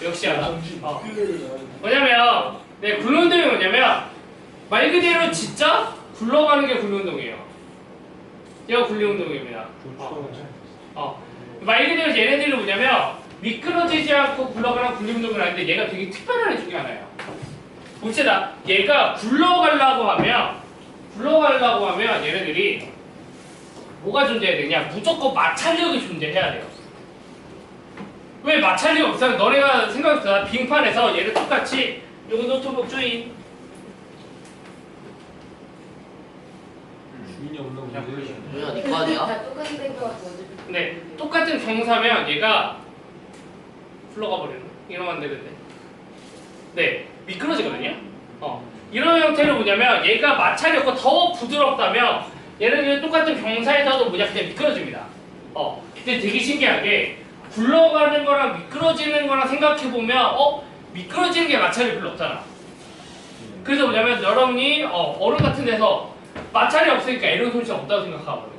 역시 알아. 뭐냐면 네, 굴러운동이 뭐냐면 말 그대로 진짜 굴러가는 게 굴러운동이에요. 얘가 굴러운동입니다. 말 그대로 얘네들이 뭐냐면 미끄러지지 않고 굴러가는 굴러운동을 하는데 얘가 되게 특별한 애 중에 하나예요. 봅시다. 얘가 굴러가려고 하면 얘네들이 뭐가 존재해야 되냐? 무조건 마찰력이 존재해야 돼요. 왜 마찰력이 없어? 너네가 생각해봐. 빙판에서 얘를 똑같이 요거 노트북 주인 주인이 없는 건데. 뭐야, 네 거 아니야? 다 똑같이 생겨가지고 네, 똑같은 경사면 얘가 굴러가 버리는 이러면 안 되는데 네, 미끄러지거든요. 이런 형태는 뭐냐면 얘가 마찰이 없고 더 부드럽다면 얘는 똑같은 경사에서도 그냥 미끄러집니다. 근데 되게 신기한 게 굴러가는 거랑 미끄러지는 거랑 생각해보면 미끄러지는 게 마찰이 별로 없잖아. 그래서 뭐냐면 여러분이 얼음 같은 데서 마찰이 없으니까 에너지 손실이 없다고 생각하거든.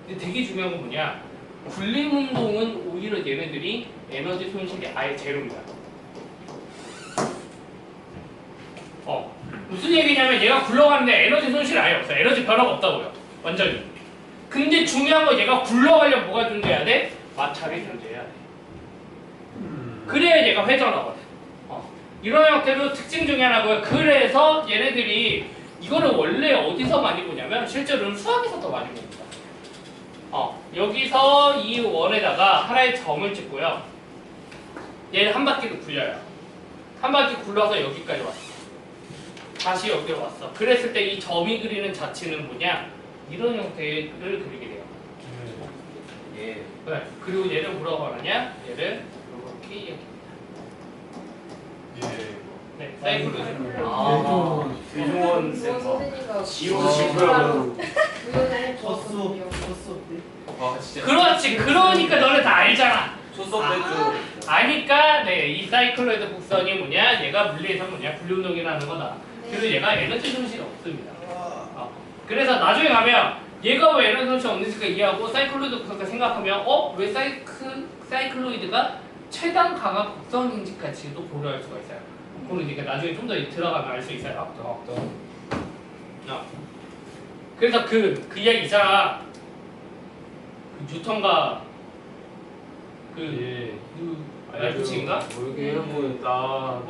근데 되게 중요한 건 뭐냐? 굴림 운동은 오히려 얘네들이 에너지 손실이 아예 제로입니다. 무슨 얘기냐면 얘가 굴러가는데 에너지 손실이 아예 없어요. 에너지 변화가 없다고요. 완전히. 근데 중요한 건 얘가 굴러가려면 뭐가 존재해야 돼? 마찰이 존재해야 돼. 그래야 얘가 회전하거든. 이런 형태로 특징 중에 하나고요. 그래서 얘네들이 이거를 원래 어디서 많이 보냐면 실제로는 수학에서 더 많이 봅니다. 여기서 이 원에다가 하나의 점을 찍고요. 얘를 한 바퀴도 굴려요. 한 바퀴 굴러서 여기까지 왔어. 다시 여기로 왔어. 그랬을 때 이 점이 그리는 자체는 뭐냐? 이런 형태를 그리게 돼요. 예. 네. 그리고 얘를 뭐라고 하느냐? 얘를 이렇게 얘기합니다. 네, 사이클로즘. 유종원 선생님과 지우라고 그렇지. 그러니까 너네 다 알잖아. 초섭했죠. 아니까 이 사이클로이드 곡선이 뭐냐? 얘가 물리에서 뭐냐? 분리운동이라는 거다. 그리고 얘가 에너지 손실이 없습니다. 그래서 나중에 가면 얘가 왜 에너지 손실이 없는지가 이해하고 사이클로이드 곡선을 생각하면 왜 사이클로이드가 최단 강한 곡선인지까지도 고려할 수가 있어요. 그러니까 나중에 좀 더 들어가면 알 수 있어요. 그래서 그 이야기 있잖아. 그 뉴턴과 알프친인가? 모르게 이런 거였다.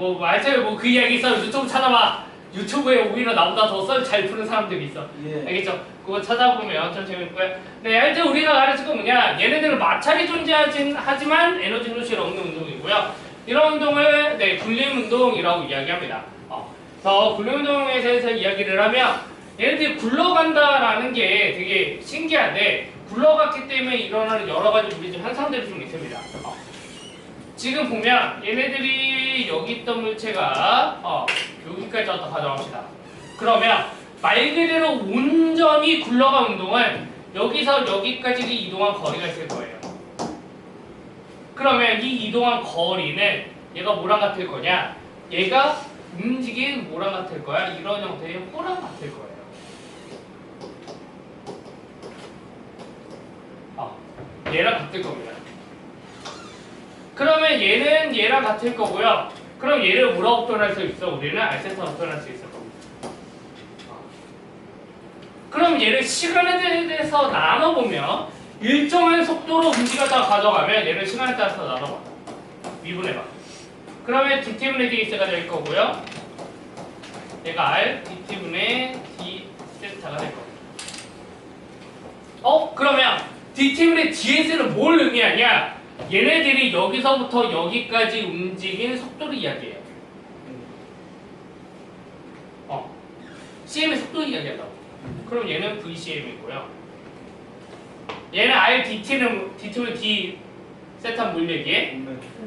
그 이야기 있어. 유튜브 찾아봐. 유튜브에 오히려 나보다 더 잘 푸는 사람들이 있어. 알겠죠? 그거 찾아보면 좀 재밌고요. 네, 하여튼 우리가 가르칠 건 뭐냐? 얘네들은 마찰이 존재하지만 에너지 손실 없는 운동이고요. 이런 운동을 굴림 운동이라고 이야기합니다. 그래서 굴림 운동에 대해서 이야기를 하면 얘네들이 굴러간다라는 게 되게 신기한데 굴러갔기 때문에 일어나는 여러 가지 물리적 현상들이 좀 있습니다. 지금 보면 얘네들이 여기 있던 물체가 여기까지 왔다 가져갑시다. 그러면 말 그대로 온전히 굴러간 운동은 여기서 여기까지 이동한 거리가 있을 거예요. 그러면 이 이동한 거리는 얘가 뭐랑 같을 거냐? 얘가 움직인 뭐랑 같을 거야? 이런 형태의 호랑 같을 거예요. 얘랑 같을 겁니다. 그러면 얘는 얘랑 같을 거고요. 그럼 얘를 뭐라고 표현할 수 있어? 우리는 알센터라고 표현할 수 있을 겁니다. 그럼 얘를 시간에 대해서 나눠보면 일정한 속도로 움직였다가 가져가면 얘를 시간에 따라서 나눠봐. 미분해봐. 그러면 dt분의 dx가 될 거고요. 얘가 r, dt분의 d 세타가 될 겁니다. 그러면 dt분의 ds는 뭘 의미하냐? 얘네들이 여기서부터 여기까지 움직인 속도를 이야기해요. cm의 속도를 이야기한다고. 그럼 얘는 vcm이고요. 얘는 r dt는 dt분의 d 세타 뭘 얘기해?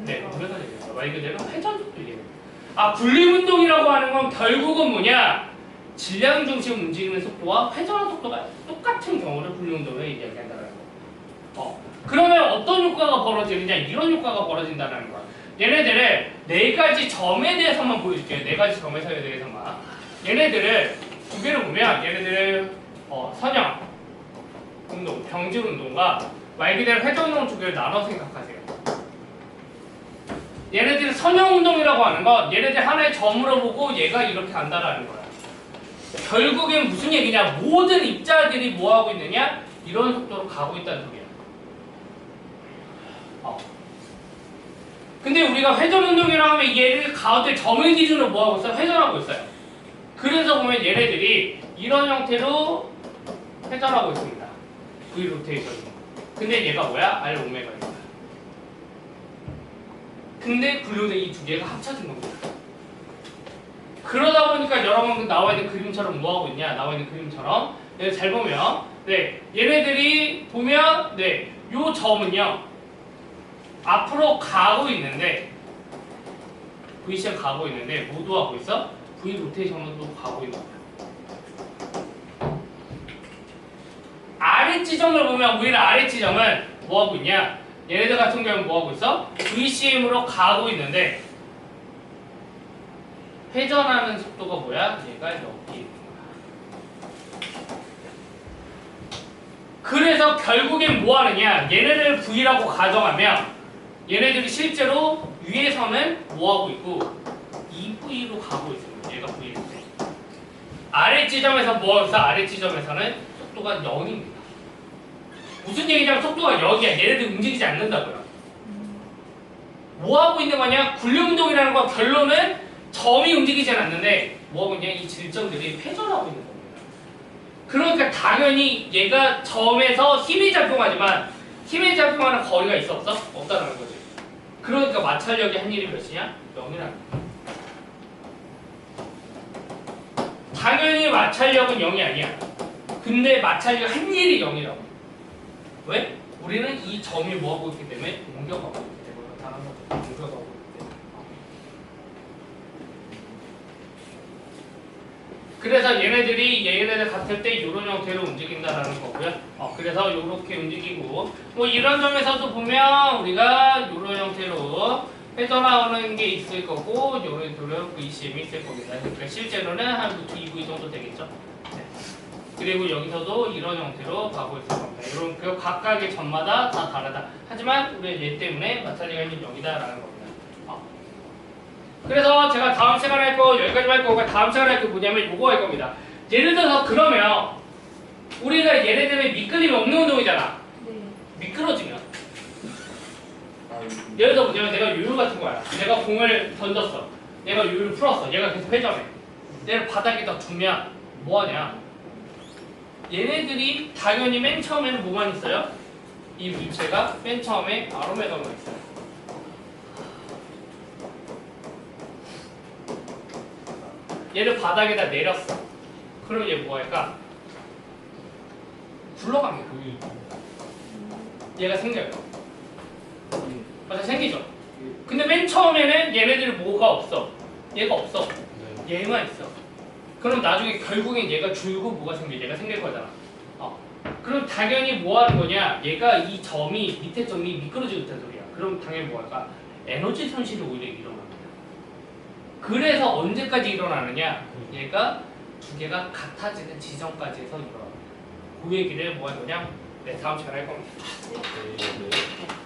네, 무게가 얘기해요. 말 그대로 회전 속도 얘기해요. 굴림 운동이라고 하는 건 결국은 뭐냐? 질량 중심 움직이는 속도와 회전하는 속도가 똑같은 경우를 굴림 운동을 이야기한다는 거. 그러면 어떤 효과가 벌어지느냐? 이런 효과가 벌어진다는 거야. 얘네들을 네 가지 점에 대해서만 보여줄게요. 네 가지 점에 대해서만. 얘네들을 두 개를 보면 얘네들을 선형 운동, 병질 운동과 말 그대로 회전 운동 두 개를 나눠 생각하세요. 얘네들이 선형운동이라고 하는 건 얘네들 하나의 점으로 보고 얘가 이렇게 간다라는 거야. 결국엔 무슨 얘기냐? 모든 입자들이 뭐 하고 있느냐? 이런 속도로 가고 있다는 소리야. 근데 우리가 회전운동이라고 하면 얘를 가운데 점을 기준으로 뭐 하고 있어요? 회전하고 있어요. 그래서 보면 얘네들이 이런 형태로 회전하고 있습니다. V 로테이션. 근데 얘가 뭐야? R 오메가입니다. 근데 굴욕의 이 두 개가 합쳐진 겁니다. 그러다 보니까 여러분 나와 있는 그림처럼 뭐 하고 있냐? 나와 있는 그림처럼 잘 보면 얘네들이 보면 요 점은요 앞으로 가고 있는데 V시에 가고 있는데 모두 하고 있어? V 로테이션으로 가고 있는 거야. 아래 지점을 보면 오히려 아래 지점은 뭐 하고 있냐? 얘네들 같은 경우는 뭐 하고 있어? VCM으로 가고 있는데 회전하는 속도가 뭐야? 얘가 여기 있는 거야. 그래서 결국엔 뭐 하느냐? 얘네를 V라고 가정하면 얘네들이 실제로 위에서는 뭐 하고 있고 이 V로 가고 있습니다. 얘가 V인데 아래 지점에서 뭐 하고 있어? 아래 지점에서는 속도가 0입니다. 무슨 얘기냐면 속도가 0이야. 얘네들 움직이지 않는다고요. 뭐 하고 있는 거냐? 굴림운동이라는 거 결론은 점이 움직이진 않는데 뭐 하고 있냐? 이 질점들이 회전하고 있는 겁니다. 그러니까 당연히 얘가 점에서 힘이 작용하지만 힘이 작용하는 거리가 있어 없어? 없다는 거지. 그러니까 마찰력이 한 일이 몇이냐? 0이라는 거야. 당연히 마찰력은 0이 아니야. 근데 마찰력 한 일이 0이라고. 왜? 우리는 이 점이 뭐하고 있기 때문에 옮겨가고 있기 때문에 다른 것도 옮겨가고 있기 때문에. 그래서 얘네들 같을 때 이런 형태로 움직인다라는 거고요. 그래서 이렇게 움직이고 뭐 이런 점에서도 보면 우리가 이런 형태로 회전하는 게 있을 거고 이런 형태로 VCM이 있을 겁니다. 그러니까 실제로는 한 2V 정도 되겠죠. 그리고 여기서도 이런 형태로 가고 있을 겁니다. 이런 그 각각의 점마다 다 다르다. 하지만 우리 얘 때문에 마찰리가 있는 0이다라는 겁니다. 그래서 제가 다음 시간에 할 거 여기까지 할 거고 다음 시간에 할 거 뭐냐면 요거 할 겁니다. 예를 들어서 그러면 우리가 얘네들의 미끌림이 없는 운동이잖아. 미끄러지면 예를 들어 보자면 내가 요요 같은 거야. 내가 공을 던졌어. 얘가 요요를 풀었어. 얘가 계속 회전해. 얘를 바닥에다 두면 뭐하냐? 얘네들이 당연히 맨 처음에는 뭐만 있어요? 이 물체가 맨 처음에 아로메가만 있어요. 얘를 바닥에다 내렸어. 그럼 얘 뭐 할까? 굴러갑니다. 얘가 생겨요. 맞아, 생기죠? 근데 맨 처음에는 얘네들이 뭐가 없어. 얘가 없어. 얘만 있어. 그럼 나중에 결국엔 얘가 줄고 뭐가 생겨? 얘가 생길 거잖아. 그럼 당연히 뭐 하는 거냐? 얘가 이 점이 밑에 점이 미끄러지고 있다는 소리야. 그럼 당연히 뭐 할까? 에너지 손실이 오히려 일어납니다. 그래서 언제까지 일어나느냐? 얘가 두 개가 같아지는 지점까지 해서 일어납니다. 그 얘기를 뭐 할 거냐? 다음 시간에 할 겁니다. 네.